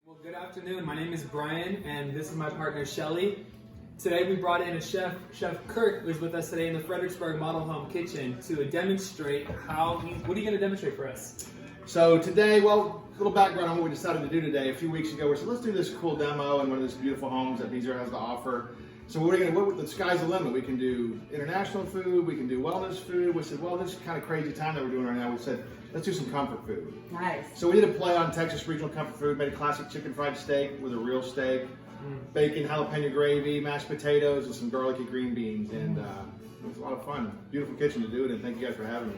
Well, good afternoon. My name is Brian, and this is my partner Shelly. Today we brought in a chef, Chef Kirk, who's with us today in the Fredericksburg Model Home Kitchen to demonstrate what are you going to demonstrate for us? So today, well, a little background on what we decided to do today. A few weeks ago, we said, let's do this cool demo in one of these beautiful homes that Beazer has to offer. So the sky's the limit. We can do international food, we can do wellness food. We said, well, this kind of crazy time that we're doing right now, we said, let's do some comfort food. Nice. So we did a play on Texas regional comfort food, made a classic chicken fried steak with a real steak, bacon, jalapeno gravy, mashed potatoes, and some garlicky green beans. And it was a lot of fun. Beautiful kitchen to do it, and thank you guys for having me.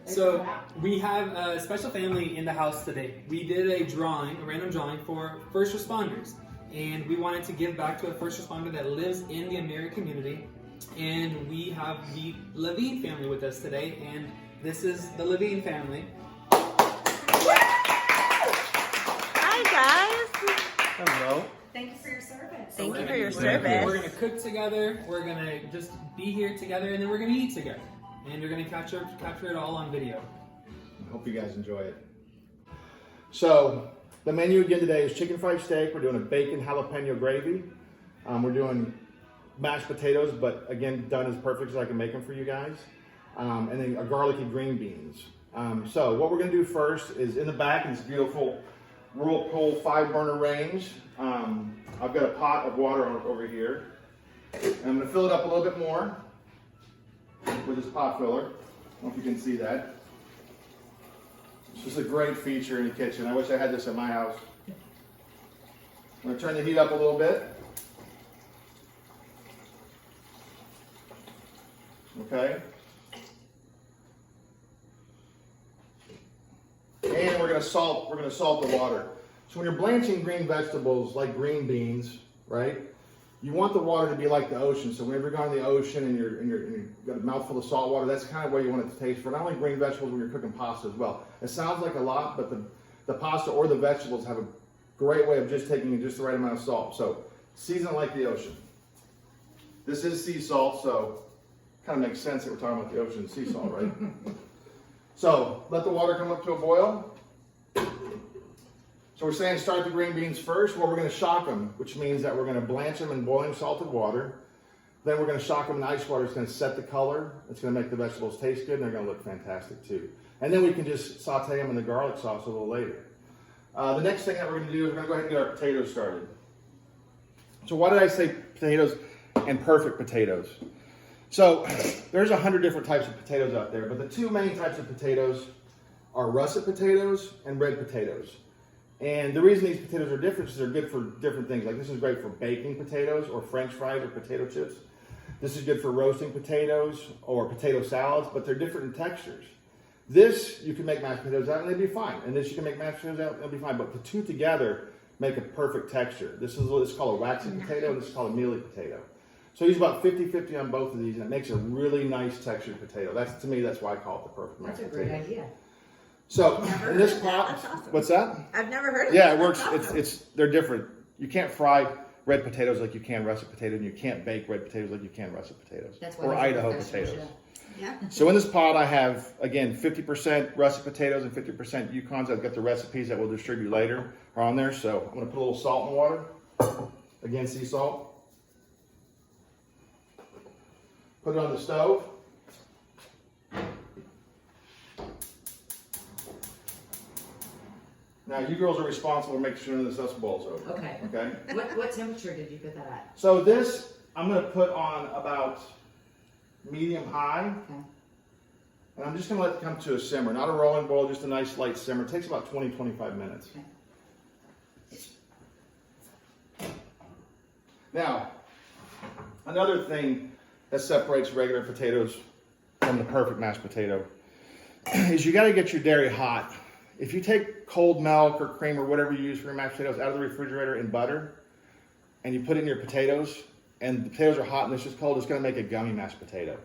So we have a special family in the house today. We did a random drawing for first responders. And we wanted to give back to a first responder that lives in the Amira community. And we have the Levine family with us today. And this is the Levine family. Hi, guys. Hello. Thank you for your service. Thank you for your service. We're going to cook together. We're going to just be here together. And then we're going to eat together. And you're going to capture it all on video. I hope you guys enjoy it. So, the menu again today is chicken fried steak. We're doing a bacon jalapeno gravy. We're doing mashed potatoes, but again, done as perfect as I can make them for you guys. And then a garlicky green beans. So what we're gonna do first is in the back in this beautiful Whirlpool 5-burner range. I've got a pot of water over here. And I'm gonna fill it up a little bit more with this pot filler. I don't know if you can see that. It's just a great feature in the kitchen. I wish I had this at my house. I'm going to turn the heat up a little bit. Okay. And we're going to salt the water. So when you're blanching green vegetables like green beans, right? You want the water to be like the ocean. So whenever you're going to the ocean and you've got a mouthful of salt water, that's kind of where you want it to taste for not only green vegetables when you're cooking pasta as well. It sounds like a lot, but the pasta or the vegetables have a great way of just taking just the right amount of salt. So season it like the ocean. This is sea salt, so it kind of makes sense that we're talking about the ocean and sea salt, right? So let the water come up to a boil. So we're saying start the green beans first. Well, we're going to shock them, which means that we're going to blanch them in boiling salted water. Then we're going to shock them in ice water. It's going to set the color. It's going to make the vegetables taste good, and they're going to look fantastic too. And then we can just saute them in the garlic sauce a little later. The next thing that we're going to do is we're going to go ahead and get our potatoes started. So why did I say potatoes and perfect potatoes? So there's 100 different types of potatoes out there, but the two main types of potatoes are russet potatoes and red potatoes. And the reason these potatoes are different is they're good for different things. Like this is great for baking potatoes or French fries or potato chips. This is good for roasting potatoes or potato salads, but they're different in textures. This, you can make mashed potatoes out and they'd be fine. And this, you can make mashed potatoes out and they'll be fine. But the two together make a perfect texture. This is called a waxy potato and this is called a mealy potato. So I use about 50-50 on both of these and it makes a really nice textured potato. To me, that's why I call it the perfect mashed potato. That's a great idea. So in this pot, That's awesome. What's that? I've never heard of Yeah, that. it works. That's awesome. They're different. You can't fry red potatoes like you can russet potatoes, and you can't bake red potatoes like you can russet potatoes That's why or they're Idaho professional potatoes. chef. Yeah. So in this pot, I have again 50% russet potatoes and 50% Yukons. I've got the recipes that we'll distribute later are on there. So I'm going to put a little salt in the water. Again, sea salt. Put it on the stove. Now, you girls are responsible for making sure none of this stuff boils over. Okay. Okay? What temperature did you put that at? So this, I'm going to put on about medium-high. Okay. And I'm just going to let it come to a simmer. Not a rolling boil, just a nice light simmer. It takes about 20-25 minutes. Okay. Now, another thing that separates regular potatoes from the perfect mashed potato is you got to get your dairy hot. If you take cold milk or cream or whatever you use for your mashed potatoes out of the refrigerator in butter and you put it in your potatoes and the potatoes are hot and it's just cold, it's going to make a gummy mashed potato.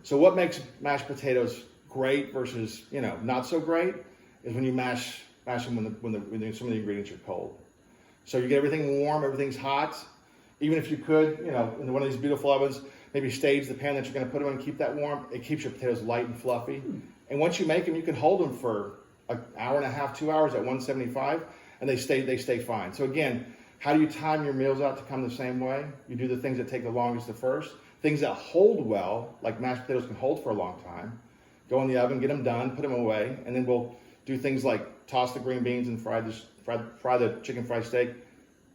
So what makes mashed potatoes great versus, not so great is when you mash them when some of the ingredients are cold. So you get everything warm, everything's hot. Even if you could, in one of these beautiful ovens, maybe stage the pan that you're going to put them in and keep that warm. It keeps your potatoes light and fluffy. And once you make them, you can hold them for an hour and a half, 2 hours at 175, and they stay fine. So again, how do you time your meals out to come the same way? You do the things that take the longest the first. Things that hold well, like mashed potatoes can hold for a long time. Go in the oven, get them done, put them away, and then we'll do things like toss the green beans and fry the chicken fried steak,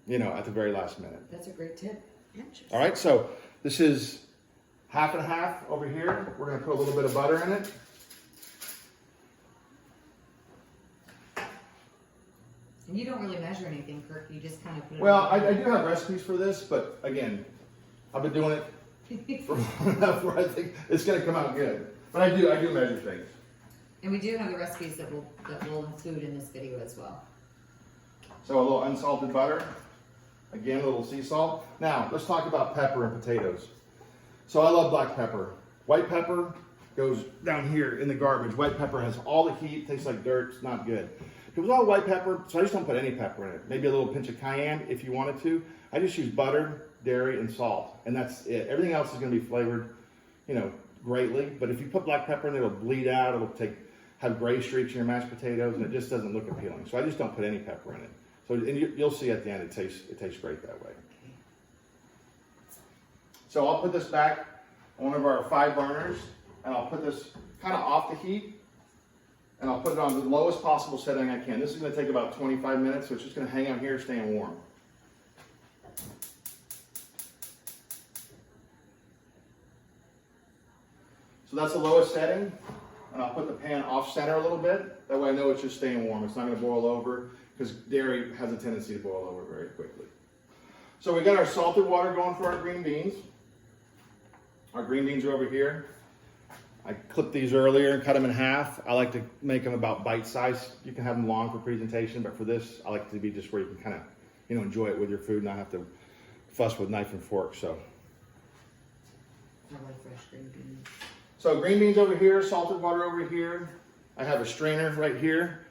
at the very last minute. That's a great tip. Interesting. All right, so this is half and half over here. We're going to put a little bit of butter in it. And you don't really measure anything, Kirk. You just kind of put it Well, I do have recipes for this, but again, I've been doing it for long enough where I think it's going to come out good. But I do measure things. And we do have the recipes that we'll include in this video as well. So a little unsalted butter. Again, a little sea salt. Now, let's talk about pepper and potatoes. So I love black pepper. White pepper goes down here in the garbage. White pepper has all the heat, tastes like dirt, it's not good. If it was all white pepper, so I just don't put any pepper in it. Maybe a little pinch of cayenne if you wanted to. I just use butter, dairy, and salt, and that's it. Everything else is going to be flavored, greatly. But if you put black pepper in it, it'll bleed out. It'll have gray streaks in your mashed potatoes, and it just doesn't look appealing. So I just don't put any pepper in it. So and you'll see at the end, it tastes great that way. So I'll put this back on one of our 5 burners, and I'll put this kind of off the heat, and I'll put it on the lowest possible setting I can. This is going to take about 25 minutes, so it's just going to hang out here staying warm. So that's the lowest setting, and I'll put the pan off center a little bit. That way I know it's just staying warm. It's not going to boil over, because dairy has a tendency to boil over very quickly. So we got our salted water going for our green beans. Our green beans are over here. I clipped these earlier and cut them in half. I like to make them about bite size. You can have them long for presentation, but for this, I like it to be just where you can kind of, enjoy it with your food and not have to fuss with knife and fork. So. I like fresh green beans. So green beans over here, salted water over here. I have a strainer right here.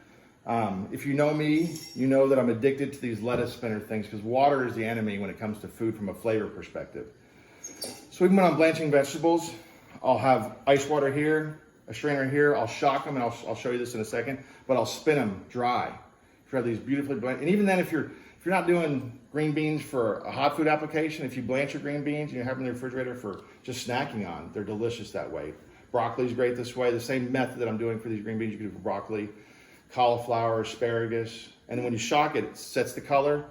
If you know me, you know that I'm addicted to these lettuce spinner things because water is the enemy when it comes to food from a flavor perspective. So we went on blanching vegetables. I'll have ice water here, a strainer here. I'll shock them, and I'll show you this in a second. But I'll spin them dry. You have these beautifully blanched. And even then, if you're not doing green beans for a hot food application, if you blanch your green beans and you have them in the refrigerator for just snacking on, they're delicious that way. Broccoli's great this way. The same method that I'm doing for these green beans, you can do for broccoli, cauliflower, asparagus. And then when you shock it, it sets the color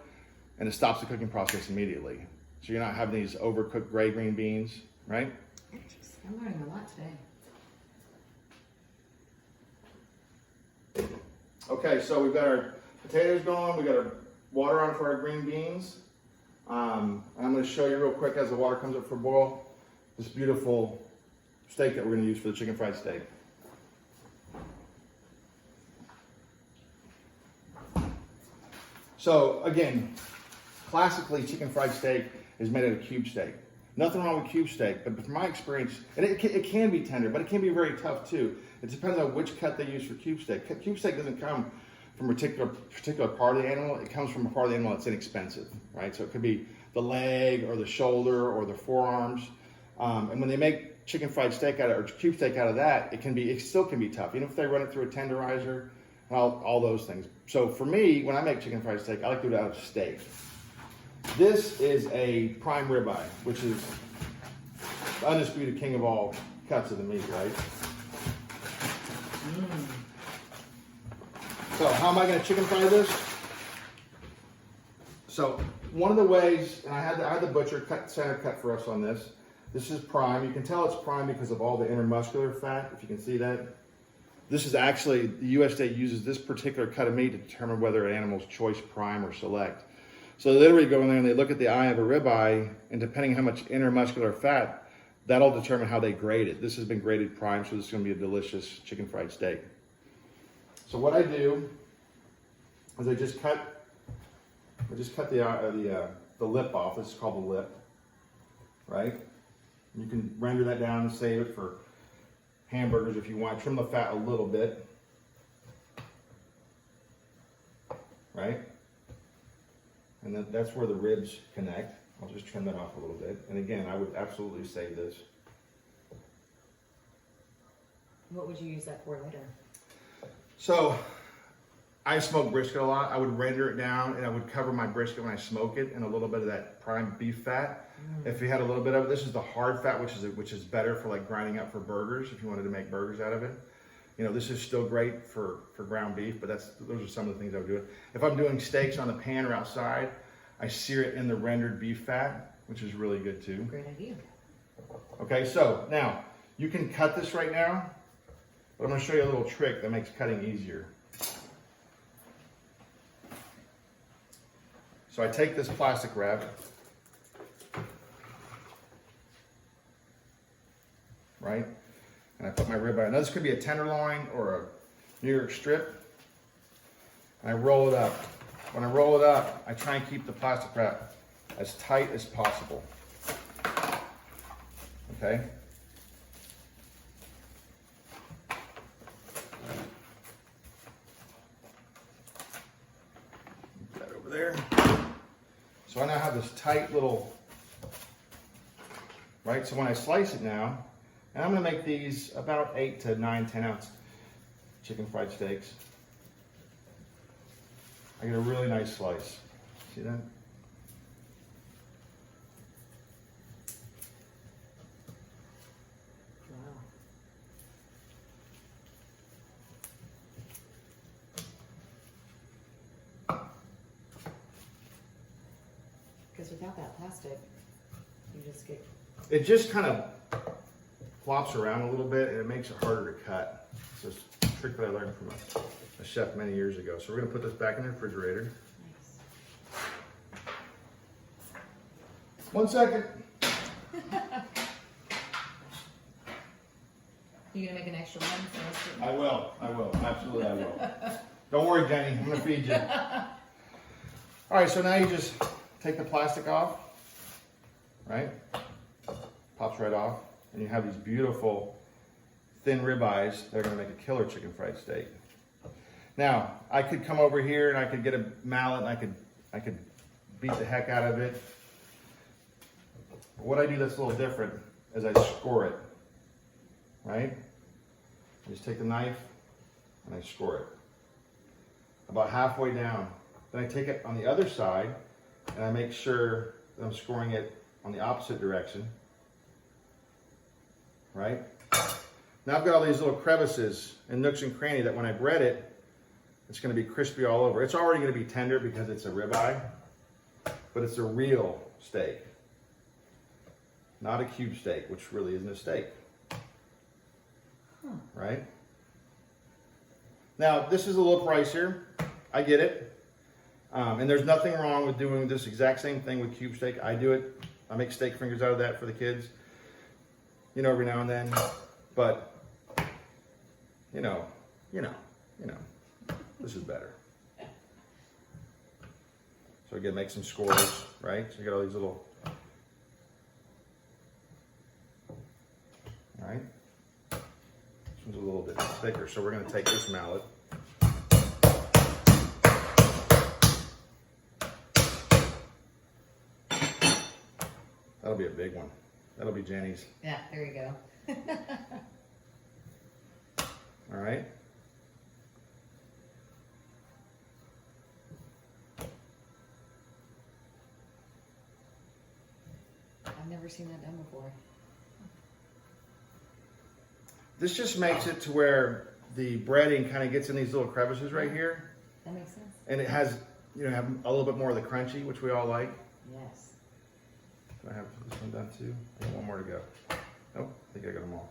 and it stops the cooking process immediately. So you're not having these overcooked gray green beans, right? I'm learning a lot today. Okay, so we've got our potatoes going, we've got our water on for our green beans. And I'm going to show you real quick as the water comes up for a boil, this beautiful steak that we're going to use for the chicken fried steak. So again, classically chicken fried steak is made out of cube steak. Nothing wrong with cube steak, but from my experience, and it can be tender, but it can be very tough too. It depends on which cut they use for cube steak. Cube steak doesn't come from a particular part of the animal. It comes from a part of the animal that's inexpensive, right? So it could be the leg or the shoulder or the forearms. And when they make chicken fried steak out of, or cube steak out of that, it still can be tough, even if they run it through a tenderizer and all those things. So for me, when I make chicken fried steak, I like to do it out of steak. This is a prime ribeye, which is the undisputed king of all cuts of the meat, right? So how am I going to chicken fry this? So one of the ways, and I had the butcher center cut for us on this. This is prime. You can tell it's prime because of all the intermuscular fat, if you can see that. This is actually, the USDA uses this particular cut of meat to determine whether an animal's choice prime or select. So they literally go in there and they look at the eye of a ribeye, and depending how much intermuscular fat, that'll determine how they grade it. This has been graded prime, so this is going to be a delicious chicken fried steak. So what I do is I just cut the lip off. This is called the lip, right? You can render that down and save it for hamburgers if you want. Trim the fat a little bit, right? And then that's where the ribs connect. I'll just trim that off a little bit. And again, I would absolutely save this. What would you use that for later? So I smoke brisket a lot. I would render it down and I would cover my brisket when I smoke it in a little bit of that prime beef fat. If you had a little bit of it, this is the hard fat, which is better for like grinding up for burgers if you wanted to make burgers out of it. You know, this is still great for ground beef, but those are some of the things I would do. If I'm doing steaks on the pan or outside, I sear it in the rendered beef fat, which is really good too. Great idea. Okay, so now you can cut this right now, but I'm going to show you a little trick that makes cutting easier. So I take this plastic wrap, right, and I put my ribeye. Now this could be a tenderloin or a New York strip, and I roll it up. When I roll it up, I try and keep the plastic wrap as tight as possible. Okay. Put that over there. So I now have this tight little, right? So when I slice it now, and I'm gonna make these about 8 to 9, 10 ounce chicken fried steaks. I get a really nice slice. See that? Because without that plastic, you just get. It just kind of flops around a little bit and it makes it harder to cut. So it's a trick that I learned from a chef many years ago. So we're gonna put this back in the refrigerator. Nice. 1 second. You gonna make an extra one for us? I will, absolutely I will. Don't worry, Jenny, I'm gonna feed you. All right, so now you just take the plastic off, right? Pops right off, and you have these beautiful thin ribeyes that are gonna make a killer chicken fried steak. Now, I could come over here and I could get a mallet and I could beat the heck out of it. But what I do that's a little different is I score it, right? I just take the knife and I score it. About halfway down. Then I take it on the other side and I make sure that I'm scoring it on the opposite direction, right? Now I've got all these little crevices and nooks and crannies that when I bread it, it's gonna be crispy all over. It's already gonna be tender because it's a ribeye, but it's a real steak. Not a cube steak, which really isn't a steak. Right? Now, this is a little pricier. I get it. And there's nothing wrong with doing this exact same thing with cube steak. I do it. I make steak fingers out of that for the kids. You know, every now and then. But, you know, this is better. So again, make some scores, right? So you got all these little, all right? This one's a little bit thicker, so we're gonna take this mallet. That'll be a big one. That'll be Jenny's. Yeah, there you go. All right. I've never seen that done before. This just makes it to where the breading kind of gets in these little crevices right here. That makes sense. And it has, have a little bit more of the crunchy, which we all like. Yes. Do I have this one done too? I got one more to go. Nope, I think I got them all.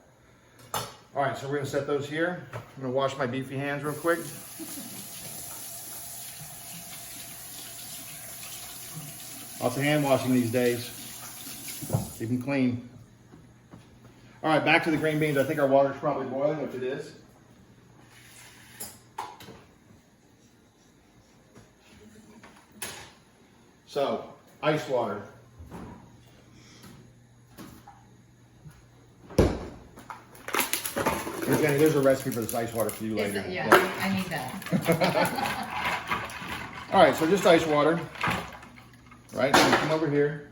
All right, so we're gonna set those here. I'm gonna wash my beefy hands real quick. Lots of hand washing these days. Keep them clean. All right, back to the green beans. I think our water's probably boiling, which it is. So, ice water. And Jenny, there's a recipe for this ice water for you later. Yeah, I need that. All right, so just ice water. Right, so come over here.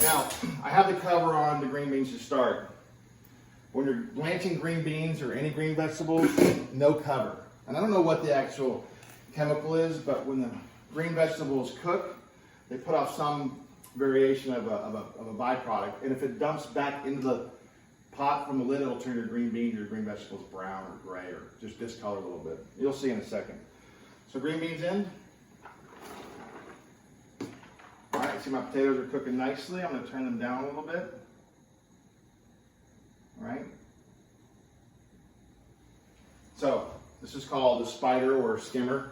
Now, I have the cover on the green beans to start. When you're blanching green beans or any green vegetables, no cover. And I don't know what the actual chemical is, but when the green vegetables cook, they put off some variation of a byproduct. And if it dumps back into the pot from the lid, it'll turn your green beans or green vegetables brown or gray or just discolor a little bit. You'll see in a second. So green beans in. All right, see my potatoes are cooking nicely. I'm going to turn them down a little bit. All right. So this is called a spider or a skimmer.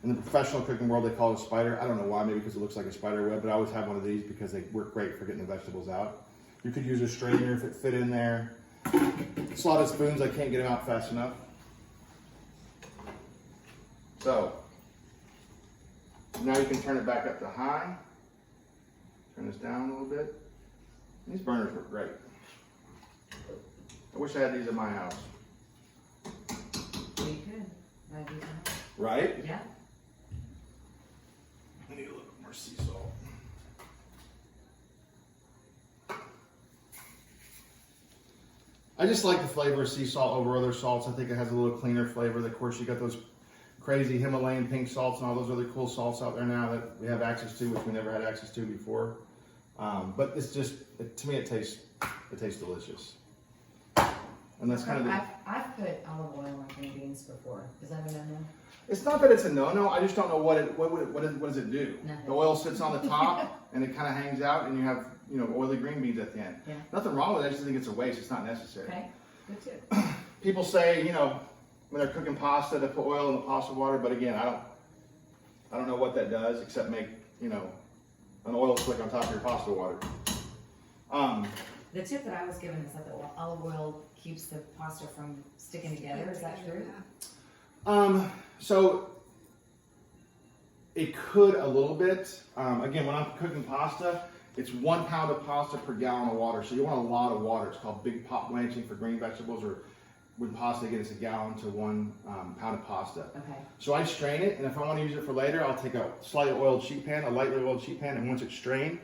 In the professional cooking world, they call it a spider. I don't know why, maybe because it looks like a spider web, but I always have one of these because they work great for getting the vegetables out. You could use a strainer if it fit in there. It's a lot of spoons, I can't get them out fast enough. So, now you can turn it back up to high. Turn this down a little bit. These burners work great. I wish I had these in my house. You could. Might be fine. Right? Yeah. I need a little bit more sea salt. I just like the flavor of sea salt over other salts. I think it has a little cleaner flavor. Of course, you got those crazy Himalayan pink salts and all those other cool salts out there now that we have access to, which we never had access to before. But it's just, to me, it tastes delicious. And that's kind of I've put olive oil on green beans before. Is that a no-no? It's not that it's a no-no. I just don't know what does it do. Nothing. The oil sits on the top and it kind of hangs out, and you have oily green beans at the end. Yeah. Nothing wrong with it. I just think it's a waste. It's not necessary. Okay, good too. People say when they're cooking pasta to put oil in the pasta water, but again, I don't know what that does except make an oil slick on top of your pasta water. The tip that I was given is that the olive oil keeps the pasta from sticking together. Is that true? So it could a little bit. Again, when I'm cooking pasta, it's 1 pound of pasta per gallon of water. So you want a lot of water. It's called big pot blanching for green vegetables, or with pasta, again, it's a gallon to 1 pound of pasta. Okay. So I strain it, and if I want to use it for later, I'll take a slightly oiled sheet pan, a lightly oiled sheet pan, and once it's strained,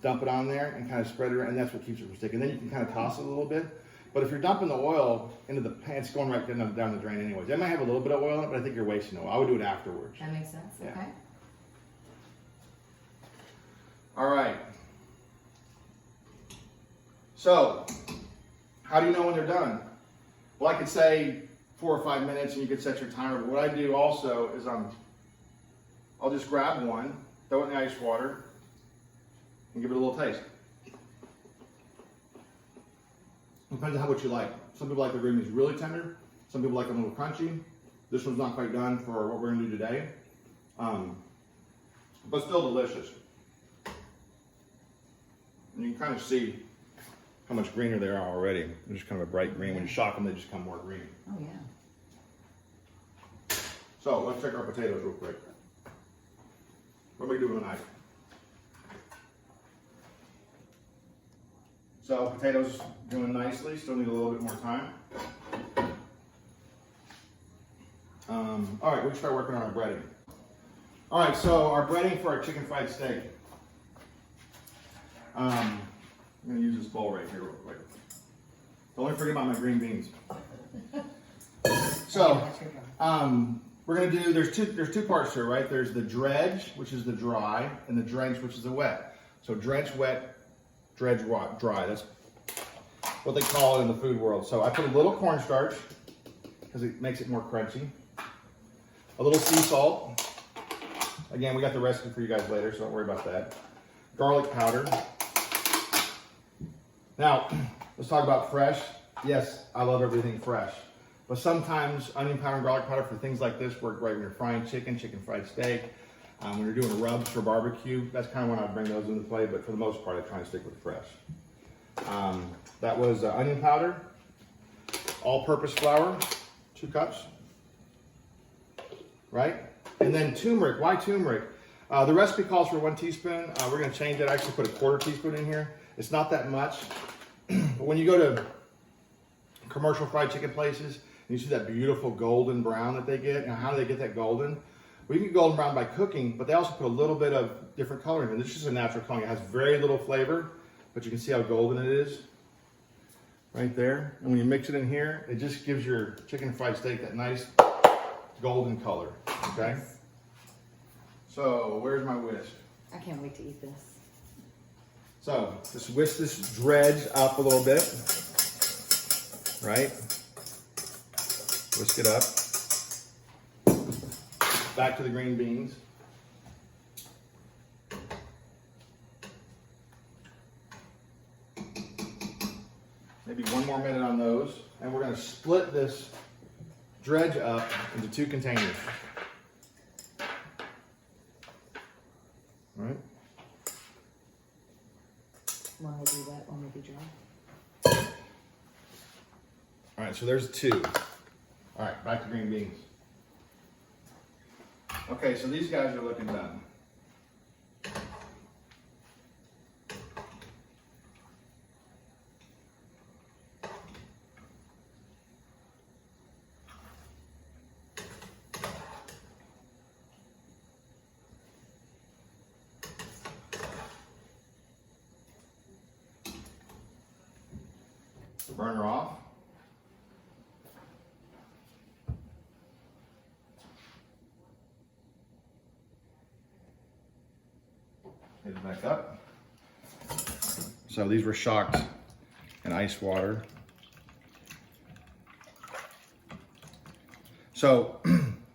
dump it on there and kind of spread it around, and that's what keeps it from sticking. Then you can kind of toss it a little bit. But if you're dumping the oil into the pan, it's going right down the drain anyways. It might have a little bit of oil in it, but I think you're wasting oil. I would do it afterwards. That makes sense. Yeah. Okay. All right. So, how do you know when they're done? Well, I could say 4 or 5 minutes, and you could set your timer. But what I do also is I'll just grab one, throw it in the ice water, and give it a little taste. Depends on how much you like. Some people like the green beans really tender. Some people like them a little crunchy. This one's not quite done for what we're going to do today, but still delicious. And you can kind of see how much greener they are already. They're just kind of a bright green. When you shock them, they just become more green. Oh yeah. So let's check our potatoes real quick. What are we doing tonight? So potatoes doing nicely. Still need a little bit more time. All right, we can start working on our breading. All right, so our breading for our chicken fried steak. I'm going to use this bowl right here real quick. Don't forget about my green beans. So, we're going to do, there's two parts here, right? There's the dredge, which is the dry, and the drench, which is the wet. So drench wet, dredge dry. That's what they call it in the food world. So I put a little cornstarch because it makes it more crunchy. A little sea salt. Again, we got the recipe for you guys later, so don't worry about that. Garlic powder. Now, let's talk about fresh. Yes, I love everything fresh. But sometimes onion powder and garlic powder for things like this work great when you're frying chicken fried steak. When you're doing rubs for barbecue, that's kind of when I bring those into play, but for the most part, I try and stick with fresh. That was onion powder, all-purpose flour, 2 cups, right? And then turmeric. Why turmeric? The recipe calls for 1 teaspoon. We're going to change it. I actually put a 1/4 teaspoon in here. It's not that much. But when you go to commercial fried chicken places, and you see that beautiful golden brown that they get, now how do they get that golden? Well, you can get golden brown by cooking, but they also put a little bit of different color in it. This is just a natural coloring. It has very little flavor, but you can see how golden it is. right there. And when you mix it in here, it just gives your chicken fried steak that nice golden color, okay? So where's my whisk? I can't wait to eat this. So just whisk this dredge up a little bit, right? Whisk it up. Back to the green beans. Maybe 1 more minute on those. And we're gonna split this dredge up into 2 containers. All right. When we do that, when we be dry. All right, so there's 2. All right, back to green beans. Okay, so these guys are looking done. Burner off. Hit it back up. So these were shocked in ice water. So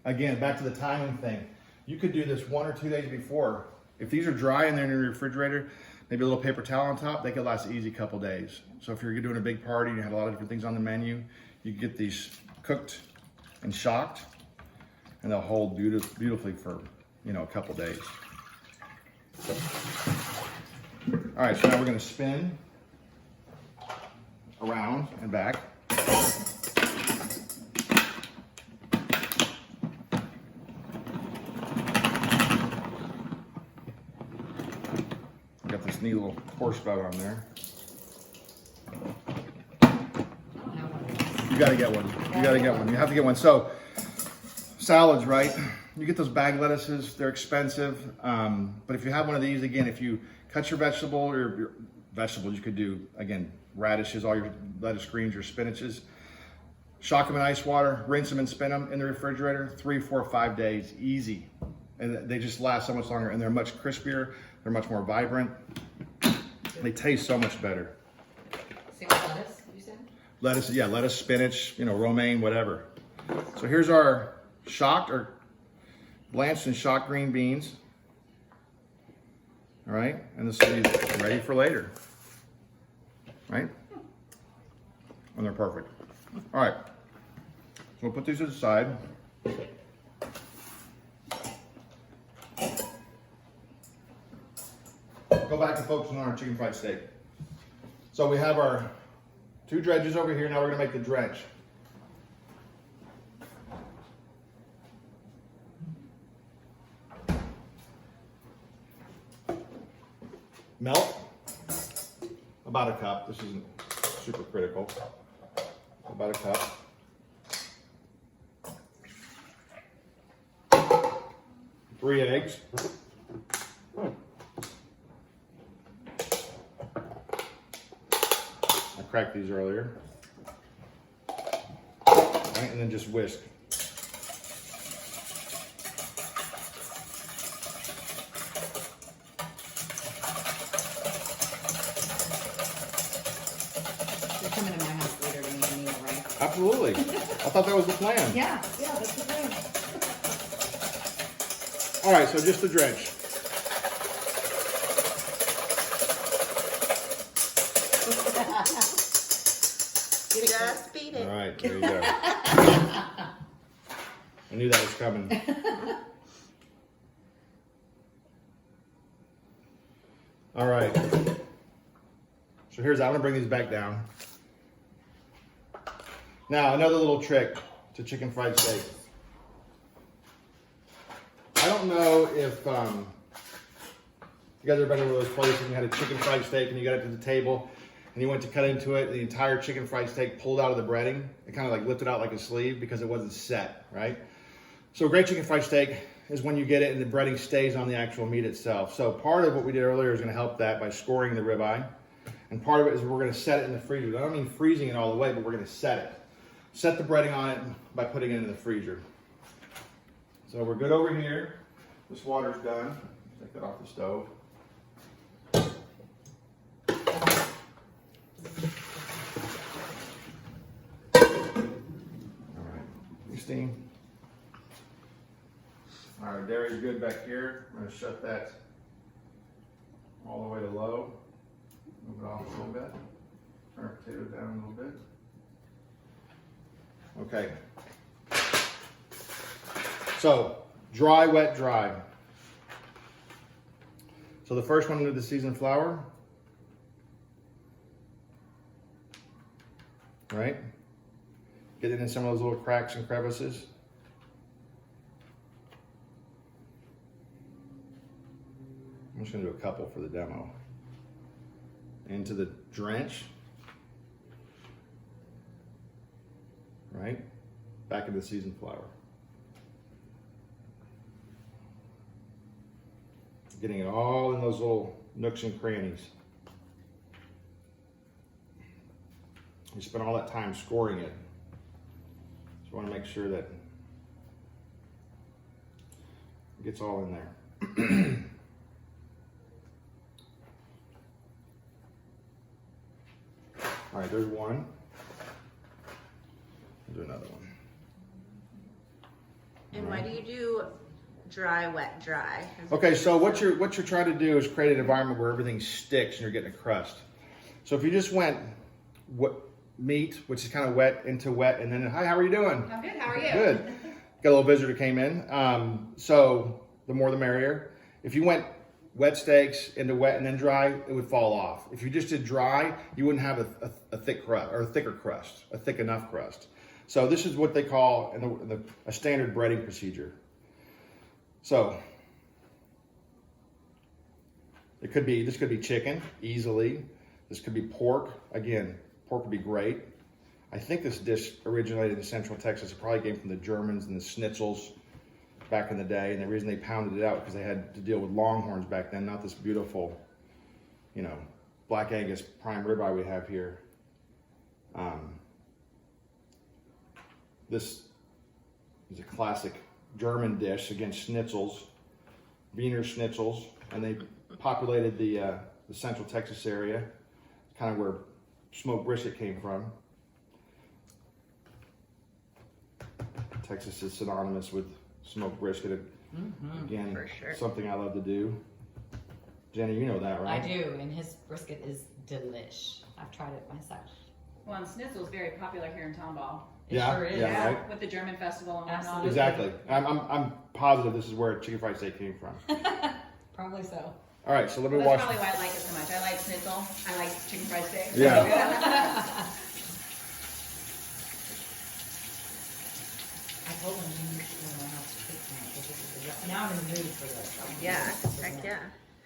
again, back to the timing thing. You could do this 1 or 2 days before. If these are dry and they're in your refrigerator, maybe a little paper towel on top, they could last an easy couple days. So if you're doing a big party and you have a lot of different things on the menu, you can get these cooked and shocked, and they'll hold beautifully for, you know, a couple days. All right, so now we're gonna spin around and back. Got this neat little pour spout on there. You gotta get one. You gotta get one. You have to get one. So, salads, right? You get those bag lettuces, they're expensive. But if you have one of these, again, if you cut your vegetable or your vegetables, you could do, again, radishes, all your lettuce greens, your spinaches. Shock them in ice water, rinse them and spin them in the refrigerator, 3, 4, 5 days, easy. And they just last so much longer, and they're much crispier, they're much more vibrant. They taste so much better. Same with lettuce, you said? Lettuce, yeah, lettuce, spinach, you know, romaine, whatever. So here's our shocked or blanched and shocked green beans. All right, and this will be ready for later, right? And they're perfect. All right, so we'll put these aside. Go back to focusing on our chicken fried steak. So we have our 2 dredges over here. Now we're gonna make the dredge. Milk, about a cup. This isn't super critical. About a cup. 3 eggs. I cracked these earlier. All right, and then just whisk. You're coming to my house later to make a meal, right? Absolutely. I thought that was the plan. Yeah, that's the plan. All right, so just the dredge. Just beat it. All right, there you go. I knew that was coming. All right. So here's, I'm gonna bring these back down. Now, another little trick to chicken fried steak. I don't know if you guys ever been to one of those places and you had a chicken fried steak and you got it to the table and you went to cut into it, the entire chicken fried steak pulled out of the breading. It kind of like lifted out like a sleeve because it wasn't set, right? So a great chicken fried steak is when you get it and the breading stays on the actual meat itself. So part of what we did earlier is gonna help that by scoring the ribeye. And part of it is we're going to set it in the freezer. I don't mean freezing it all the way, but we're going to set it. Set the breading on it by putting it in the freezer. So we're good over here. This water's done. Take that off the stove. All right, steam. All right, dairy's good back here. I'm going to shut that all the way to low. Move it off a little bit. Turn our potatoes down a little bit. Okay. So, dry, wet, dry. So the first one into the seasoned flour. Right? Get it in some of those little cracks and crevices. I'm just going to do a couple for the demo. Into the drench. Right? Back into the seasoned flour. Getting it all in those little nooks and crannies. You spent all that time scoring it. So you want to make sure that it gets all in there. All right, there's one. I'll do another one. And why do you do dry, wet, dry? Okay, so what you're trying to do is create an environment where everything sticks and you're getting a crust. So if you just went meat, which is kind of wet, into wet, and then, hi, how are you doing? I'm good, how are you? Good. Got a little visitor that came in. So the more the merrier. If you went wet steaks into wet and then dry, it would fall off. If you just did dry, you wouldn't have a thick crust, or a thicker crust, a thick enough crust. So this is what they call a standard breading procedure. So this could be chicken, easily. This could be pork. Again, pork would be great. I think this dish originated in Central Texas. It probably came from the Germans and the schnitzels back in the day. And the reason they pounded it out because they had to deal with longhorns back then, not this beautiful, Black Angus prime ribeye we have here. This is a classic German dish, again, schnitzels, Wiener schnitzels, and they populated the Central Texas area, kind of where smoked brisket came from. Texas is synonymous with smoked brisket. Again, for sure. something I love to do. Jenny, you know that, right? I do, and his brisket is delish. I've tried it myself. Well, and schnitzel is very popular here in Tomball. It Yeah, sure is. yeah. Right. With the German festival and whatnot. Absolutely. Exactly. I'm positive this is where chicken fried steak came from. Probably so. All right, so let me That's wash. probably why I like it so much. I like schnitzel. I like chicken fried steak. Yeah. I told him you need to know how to cook tonight, because this is now I'm in the mood for this. Yeah, heck yeah.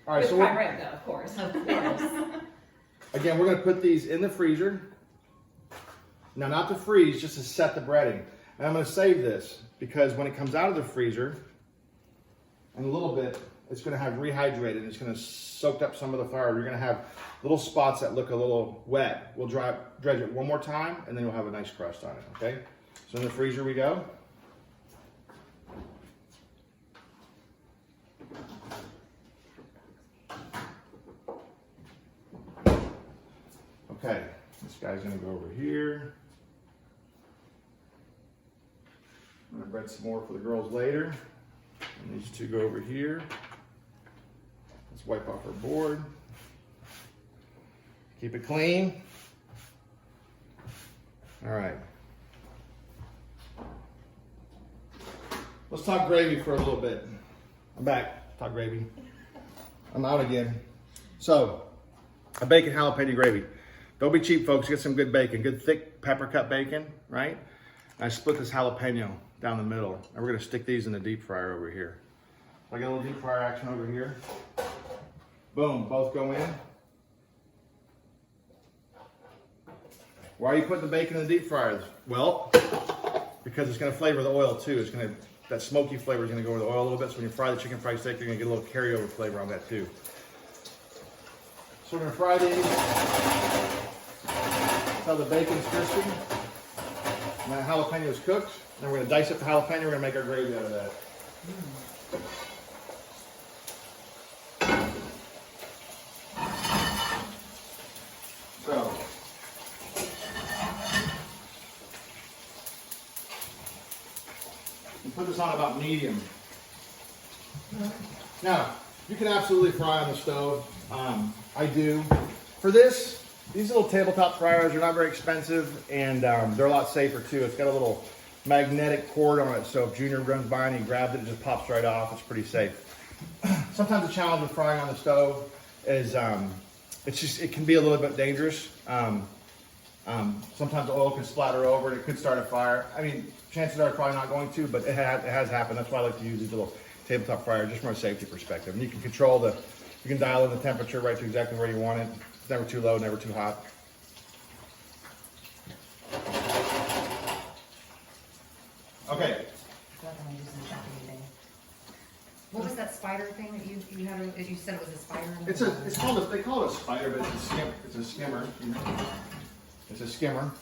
All right, With so prime rib, though, of course. Of course. again, we're going to put these in the freezer. Now, not to freeze, just to set the breading. And I'm going to save this because when it comes out of the freezer, in a little bit, it's going to have rehydrated. It's going to soak up some of the flour. You're going to have little spots that look a little wet. We'll dredge it one more time, and then you'll have a nice crust on it, okay? So in the freezer we go. Okay, this guy's going to go over here. I'm going to bread some more for the girls later. And these two go over here. Let's wipe off our board. Keep it clean. All right. Let's talk gravy for a little bit. I'm back. Talk gravy. I'm out again. So, a bacon jalapeno gravy. Don't be cheap, folks. Get some good bacon, good thick pepper cut bacon, right? And I split this jalapeno down the middle, and we're gonna stick these in the deep fryer over here. So I got a little deep fryer action over here. Boom, both go in. Why are you putting the bacon in the deep fryer? Well, because it's gonna flavor the oil too. It's gonna, that smoky flavor is gonna go over the oil a little bit, so when you fry the chicken fried steak, you're gonna get a little carryover flavor on that too. So we're gonna fry these until the bacon's crispy. And the jalapeno's cooked. Then we're gonna dice up the jalapeno. We're gonna make our gravy out of that. So, we put this on about medium. Now, you can absolutely fry on the stove. I do. For this, these little tabletop fryers are not very expensive, and they're a lot safer too. It's got a little magnetic cord on it, so if Junior runs by and he grabs it, it just pops right off. It's pretty safe. Sometimes the challenge with frying on the stove is it can be a little bit dangerous. Sometimes the oil can splatter over and it could start a fire. I mean, chances are it's probably not going to, but it has happened. That's why I like to use these little tabletop fryers just from a safety perspective. And you can control you can dial in the temperature right to exactly where you want it. It's never too low, never too hot. Okay. What was that spider thing that you had? You said it was a spider. They call it a spider, but it's a skimmer. It's a skimmer,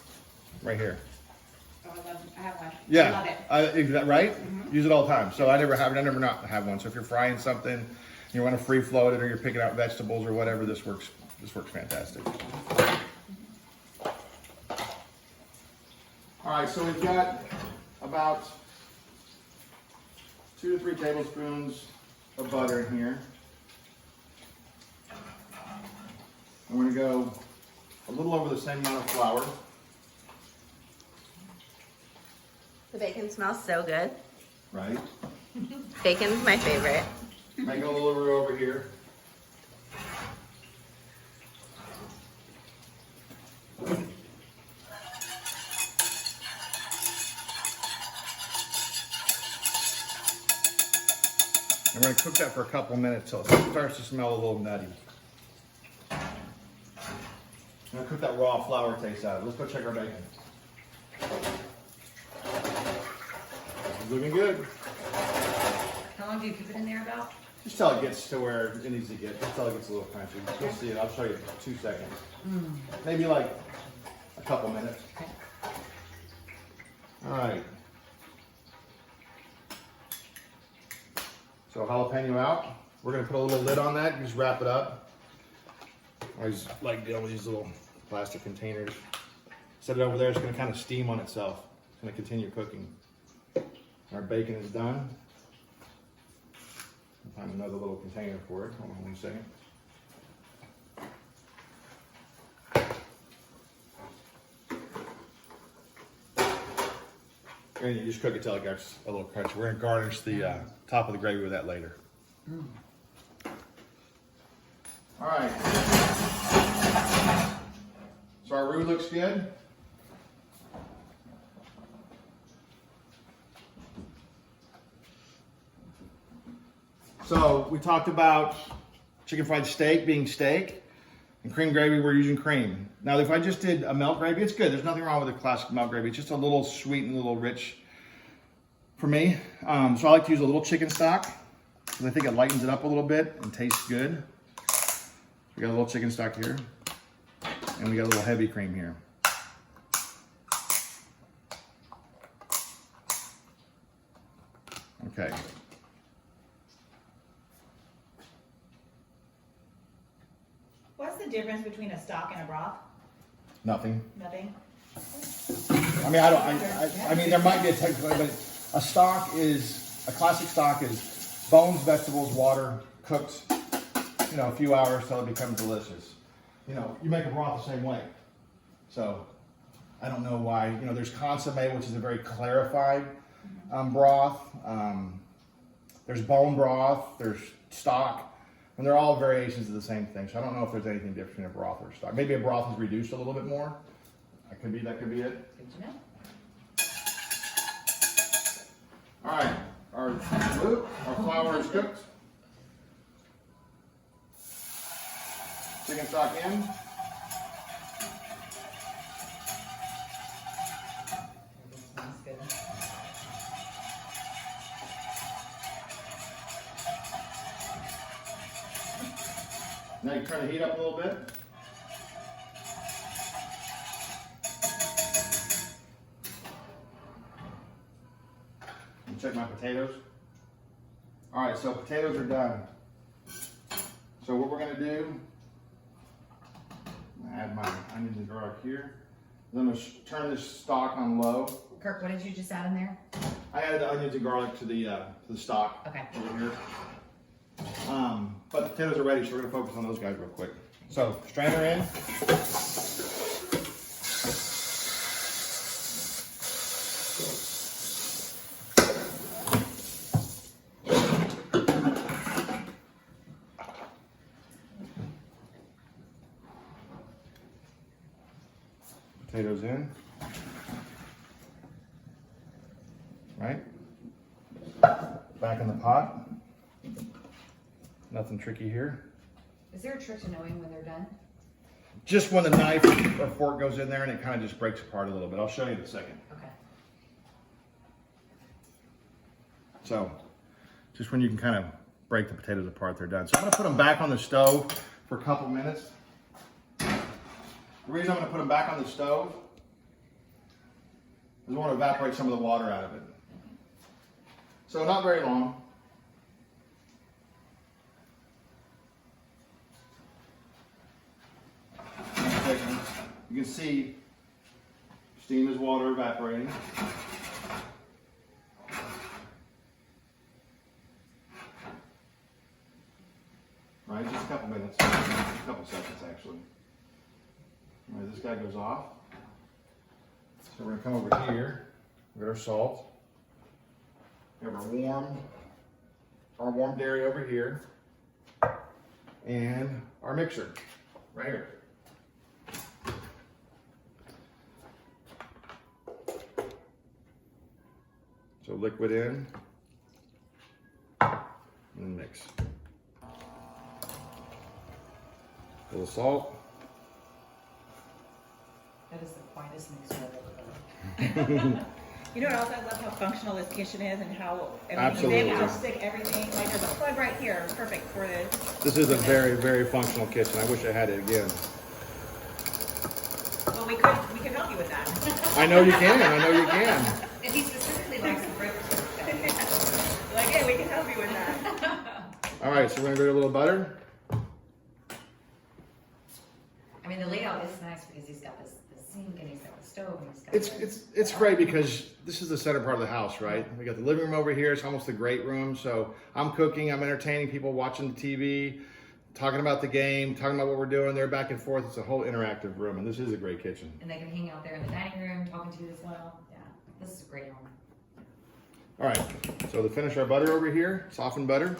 right here. Oh, I have one. Yeah, I love it. right? Mm-hmm. Use it all the time. So I never not have one. So if you're frying something, you want to free float it, or you're picking out vegetables or whatever, this works fantastic. All right, so we've got about 2 to 3 tablespoons of butter in here. I'm going to go a little over the same amount of flour. The bacon smells so good. Right. Bacon's my favorite. Make a little roux over here. And we're going to cook that for a couple minutes till it starts to smell a little nutty. I'm going to cook that raw flour taste out of it. Let's go check our bacon. It's looking good. How long do you keep it in there about? Just till it gets to where it needs to get. Just till it gets a little crunchy. You'll see it. I'll show you in 2 seconds. Maybe like a couple minutes. Okay. All right. So jalapeno out. We're gonna put a little lid on that. Just wrap it up. I always like dealing with these little plastic containers. Set it over there. It's gonna kind of steam on itself. It's gonna continue cooking. Our bacon is done. I'll find another little container for it. Hold on 1 second. And you just cook it till it gets a little crunchy. We're gonna garnish the top of the gravy with that later. All right. So our roux looks good. So we talked about chicken fried steak being steak, and cream gravy, we're using cream. Now if I just did a milk gravy, it's good. There's nothing wrong with a classic milk gravy. It's just a little sweet and a little rich for me. So I like to use a little chicken stock, because I think it lightens it up a little bit and tastes good. We got a little chicken stock here, and we got a little heavy cream here. Okay. What's the difference between a stock and a broth? Nothing. Nothing? I mean, I mean, there might be a technical, but a classic stock is bones, vegetables, water, cooked, a few hours till it becomes delicious. You make a broth the same way. So, I don't know why, there's consomme, which is a very clarified broth. There's bone broth, there's stock, and they're all variations of the same thing. So I don't know if there's anything different between a broth or a stock. Maybe a broth is reduced a little bit more. That could be it. Good to know. All right, our flour is cooked. Chicken stock in. Sounds good. Now you turn the heat up a little bit. And check my potatoes. All right, so potatoes are done. So what we're gonna do, I'm gonna add my onions and garlic here. Then I'm gonna turn this stock on low. Kirk, what did you just add in there? I added the onions and garlic to the stock Okay. over here. But the potatoes are ready, so we're gonna focus on those guys real quick. So strainer in. Potatoes in. Right? Back in the pot. Nothing tricky here. Is there a trick to knowing when they're done? Just when the knife or fork goes in there and it kind of just breaks apart a little bit. I'll show you in a second. Okay. So, just when you can kind of break the potatoes apart, they're done. So I'm gonna put them back on the stove for a couple minutes. The reason I'm gonna put them back on the stove is I want to evaporate some of the water out of it. So not very long. You can see steam is water evaporating. Right, just a couple minutes, a couple seconds actually. All right, this guy goes off. So we're gonna come over here, we got our salt. We have our warm dairy over here. And our mixer, right here. So liquid in, and mix. A little salt. That is the quietest mixer I've ever done. You know what else I love? How functional this kitchen is and how Absolutely. they will stick everything. Like there's a plug right here, perfect for this. This is a very, very functional kitchen. I wish I had it again. Well, we could help you with that. I know you can, I know you can. And he specifically likes the brick. Like, hey, we can help you with that. All right, so we're gonna go to a little butter. I mean, the layout is nice because he's got this sink and he's got the stove and he's got It's great because this is the center part of the house, right? We got the living room over here. It's almost the great room. So I'm cooking, I'm entertaining people watching the TV, talking about the game, talking about what we're doing. They're back and forth. It's a whole interactive room, and this is a great kitchen. And they can hang out there in the dining room talking to you as well. Yeah, this is a great home. All right, so to finish our butter over here, softened butter.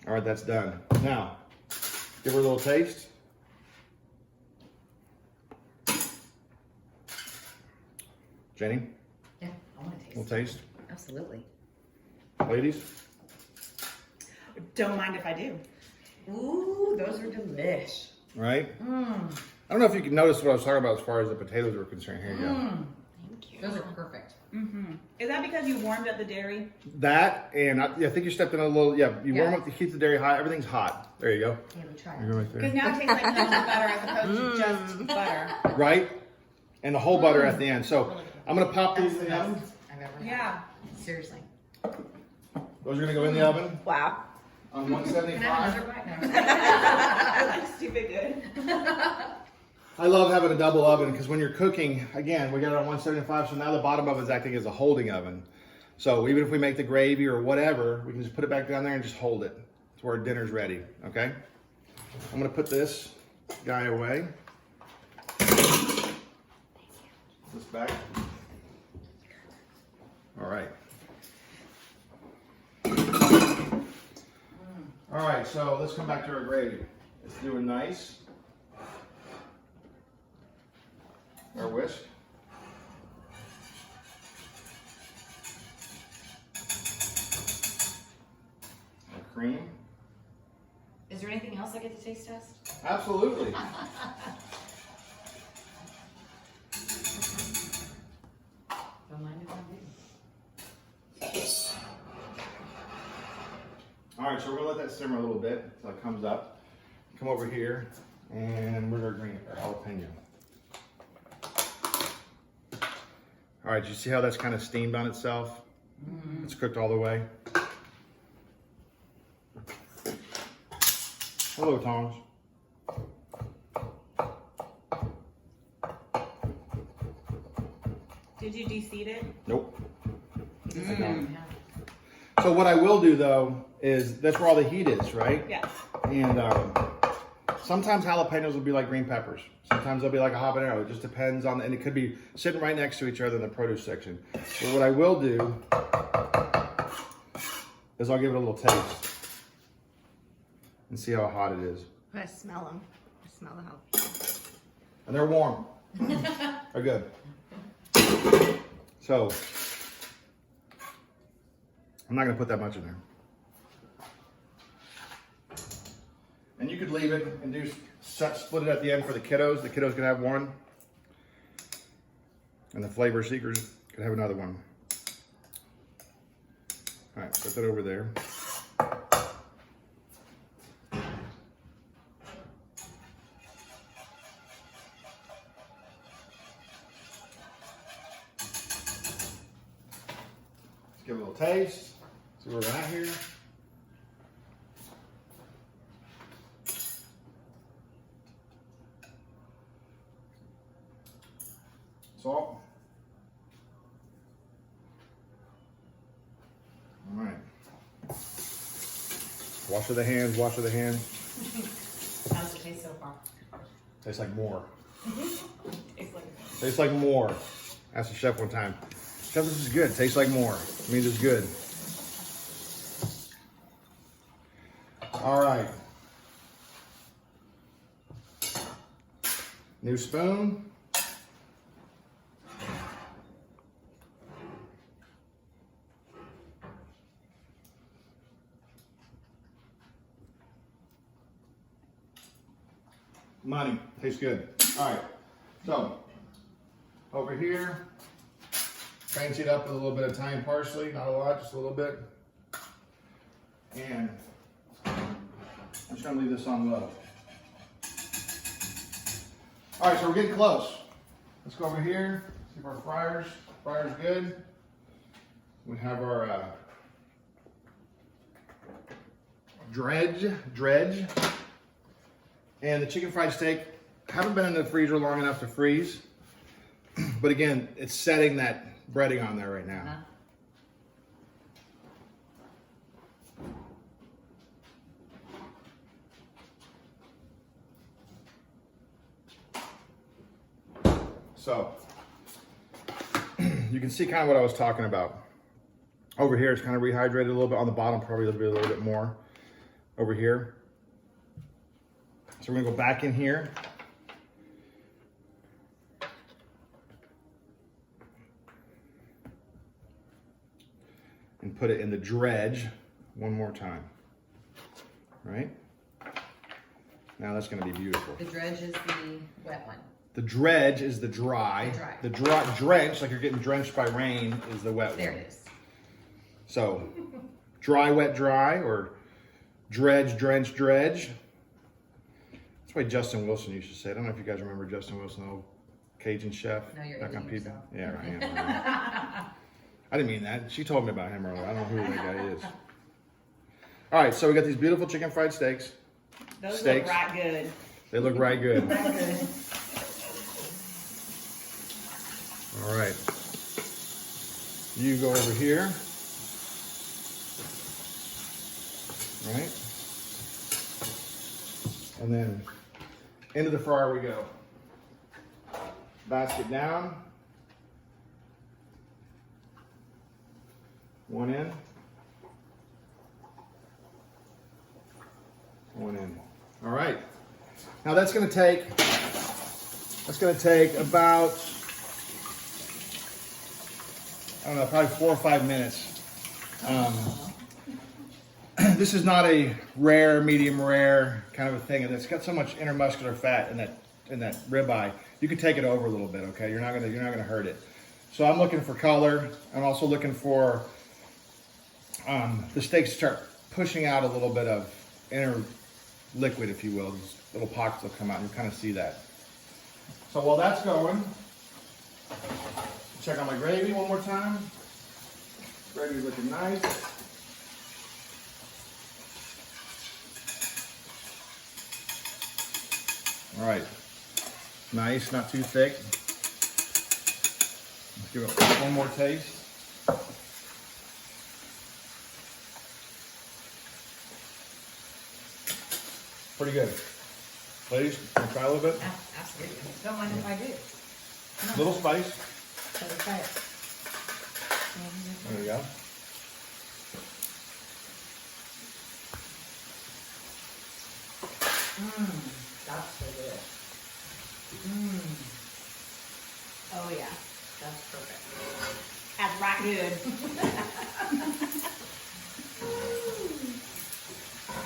All right, that's done. Now, give her a little taste. Jenny, Yeah, I want to taste a little taste. Absolutely. Ladies, Don't mind if I do. Ooh, those are delish. right? I don't know if you can notice what I was talking about as far as the potatoes are concerned. Here you go. Thank you. Those are perfect. Is that because you warmed up the dairy? That, and I think you stepped in a little, you warm up to keep the dairy hot. Everything's hot. There you go. Yeah, we try You're it. right Because there. now it tastes like melted butter as opposed to just butter. Right? And the whole butter at the end. So I'm going to pop these in the Best oven. I've ever had. Yeah. Seriously. Those are going to go in the oven Wow. on Can I have 175. another bite? I look stupid good. I love having a double oven because when you're cooking, again, we got it on 175, so now the bottom of it is acting as a holding oven. So even if we make the gravy or whatever, we can just put it back down there and just hold it to where dinner's ready, okay? I'm gonna put this guy away. This back. All right. All right, so let's come back to our gravy. It's doing nice. Our whisk. cream. Is there anything else I get to taste test? Absolutely. Don't mind if I do. All right, so we're gonna let that simmer a little bit until it comes up. Come over here, and we're gonna green our jalapeno. All right, you see how that's kind of steamed on itself? Mm-hmm. It's cooked all the way. Hello, Thomas. Did you deseed it? Nope. Yeah. So what I will do though is that's where all the heat is, right? Yeah. And sometimes jalapenos will be like green peppers. Sometimes they'll be like a habanero. It just depends on, and it could be sitting right next to each other in the produce section. But what I will do is I'll give it a little taste and see how hot it is. I smell them. I smell the jalapeno. And they're warm. They're good. So I'm not gonna put that much in there. And you could leave it and do split it at the end for the kiddos. The kiddos can have one. And the flavor seekers could have another one. All right, put that over there. Let's give it a little taste. See where we're at here. Salt. All right. Wash of the hands, wash of the hands. How does it taste so far? Tastes like more. Tastes like Tastes like more. Asked the chef one time. Chef, this is good. Tastes like more. It means it's good. All right. New spoon. Money. Tastes good. All right. So, over here, fancy it up with a little bit of thyme parsley. Not a lot, just a little bit. And I'm just going to leave this on low. All right, so we're getting close. Let's go over here, see if our fryer's good. We have our dredge. And the chicken fried steak haven't been in the freezer long enough to freeze. But again, it's setting that breading on there right now. So, you can see kind of what I was talking about. Over here, it's kind of rehydrated a little bit. On the bottom, probably a little bit more. Over here. So we're gonna go back in here. And put it in the dredge one more time. Right? Now that's gonna be beautiful. The dredge is the wet one. The dredge is the dry. The drench, like you're getting drenched by rain, is the wet one. There it is. So, dry, wet, dry, or dredge, drench, dredge. That's why Justin Wilson used to say. I don't know if you guys remember Justin Wilson, the old Cajun chef. No, you're back on aging PB. yourself. Yeah, I am. I didn't mean that. She told me about him earlier. I don't know who that guy is. All right, so we got these beautiful chicken fried steaks. Those Steaks. look right good. They look right good. Right good. All right. You go over here. All right. And then into the fryer we go. Basket down. One in. One in. All right. Now that's going to take about, I don't know, probably 4 or 5 minutes. this is not a rare, medium rare kind of a thing, and it's got so much intermuscular fat in that ribeye. You can take it over a little bit, okay? You're not gonna hurt it. So I'm looking for color. I'm also looking for the steaks to start pushing out a little bit of inner liquid, if you will. These little pockets will come out, and you kind of see that. So while that's going, check out my gravy one more time. Gravy's looking nice. All right, nice, not too thick. Let's give it one more taste. Pretty good. Ladies, can you try a little bit? Absolutely. Don't mind if I do. Little spice. Let me try it. There we go. That's so good. Oh yeah, that's perfect. That's right good.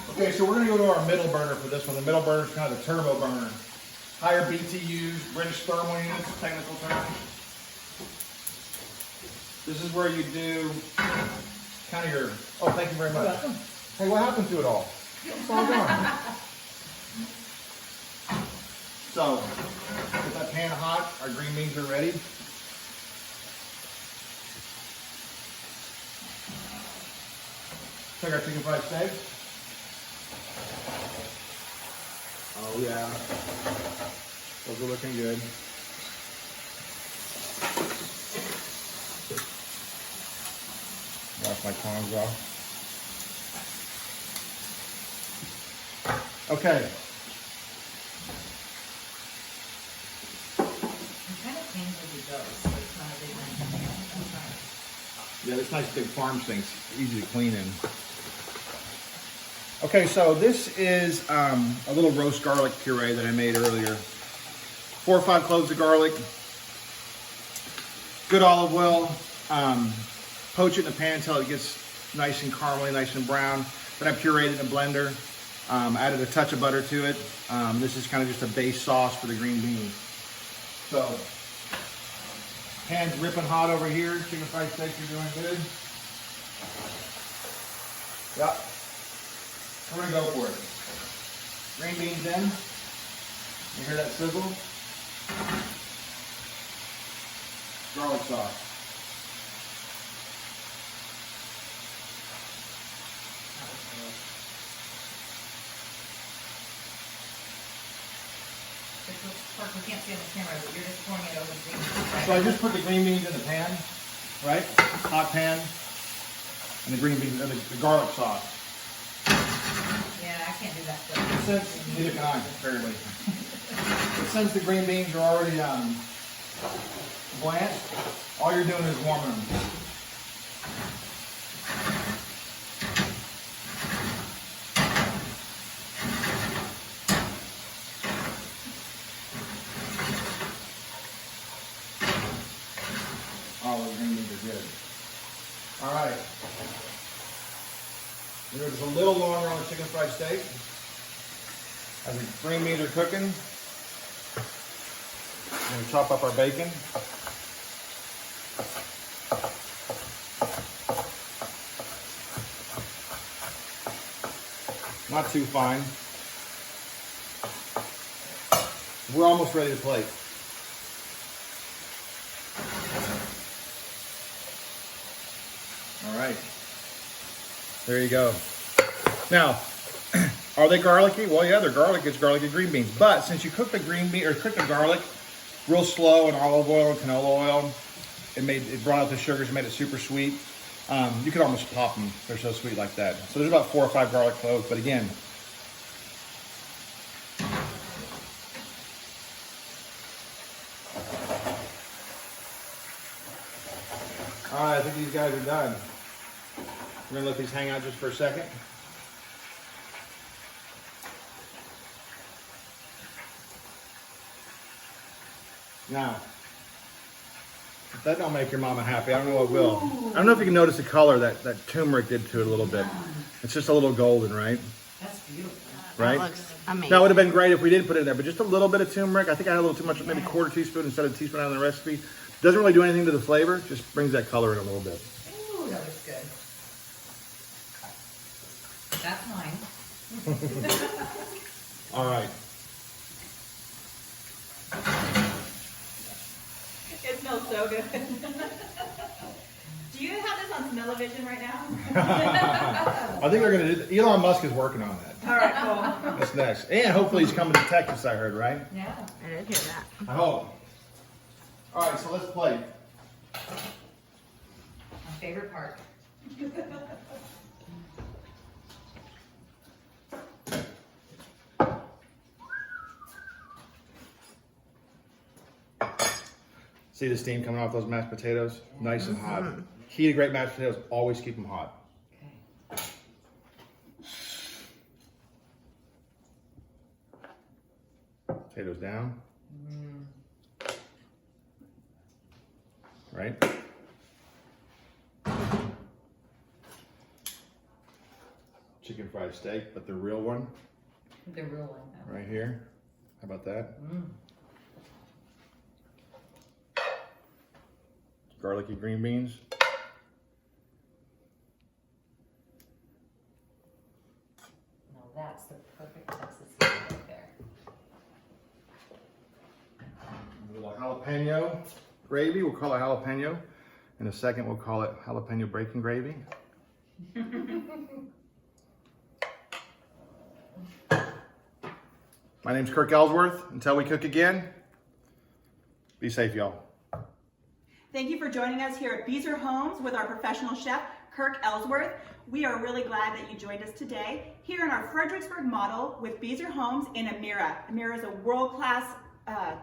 Okay, so we're gonna go to our middle burner for this one. The middle burner is kind of the turbo burner. Higher BTUs, British thermal units, technical term. This is where you do kind of your, oh, thank you very much. Hey, what happened to it all? It's all gone. So, get that pan hot. Our green beans are ready. Check our chicken fried steak. Oh yeah, those are looking good. Wash my tongs off. Okay. It kind of cleans as it goes, so it's not a big mess. Yeah, this nice big farm sink's easy to clean in. Okay, so this is a little roast garlic puree that I made earlier. 4 or 5 cloves of garlic, good olive oil, poach it in the pan until it gets nice and caramely, nice and brown. Then I pureed it in a blender, added a touch of butter to it. This is kind of just a base sauce for the green beans. So, pan's ripping hot over here. Chicken fried steaks are doing good. Yep. We're gonna go for it. Green beans in. You hear that sizzle? Garlic sauce. We can't see on the camera, but you're just pouring it over the green beans, right? So I just put the green beans in the pan, right? Hot pan. And the green beans, the garlic sauce. Yeah, I can't do that. Neither can I, apparently. But since the green beans are already blanched, all you're doing is warming them. Oh, the green beans are good. All right. We're going to go just a little longer on the chicken fried steak. As the green beans are cooking, we're going to chop up our bacon. Not too fine. We're almost ready to plate. All right. There you go. Now, are they garlicky? Well, yeah, they're garlic. It's garlicky green beans. But since you cook the green bean or cook the garlic real slow in olive oil and canola oil, it brought out the sugars, made it super sweet. You could almost pop them. They're so sweet like that. So there's about 4 or 5 garlic cloves. But again, all right, I think these guys are done. We're gonna let these hang out just for a second. Now, if that don't make your mama happy, I don't know what will. I don't know if you can notice the color that turmeric did to it a little bit. It's just a little golden, right? That's beautiful. Right? That looks amazing. Now, it would have been great if we didn't put it in there, but just a little bit of turmeric. I think I had a little too much, maybe quarter teaspoon instead of a teaspoon out of the recipe. Doesn't really do anything to the flavor, just brings that color in a little bit. Ooh, that looks good. That's mine. All right. It smells so good. Do you have this on smell-o-vision right now? I think they're going to do, Elon Musk is working on that. All right, cool. That's next. And hopefully he's coming to Texas, I heard, right? Yeah. I did hear that. I hope. All right, so let's play. My favorite part. See the steam coming off those mashed potatoes? Nice and hot. Key to great mashed potatoes, always keep them hot. Okay. Potatoes down. Right? Chicken fried steak, but the real one, The real one. right here. How about that? Garlicky green beans. No, that's the perfect Texas heat right there. A little jalapeno gravy. We'll call it jalapeno. In a second, we'll call it jalapeno bacon gravy. My name's Kirk Ellsworth. Until we cook again, be safe, y'all. Thank you for joining us here at Beazer Homes with our professional chef, Kirk Ellsworth. We are really glad that you joined us today here in our Fredericksburg model with Beazer Homes in Amira. Amira is a world-class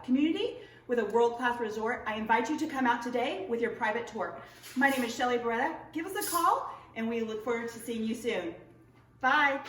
community with a world-class resort. I invite you to come out today with your private tour. My name is Shelly Beretta. Give us a call and we look forward to seeing you soon. Bye.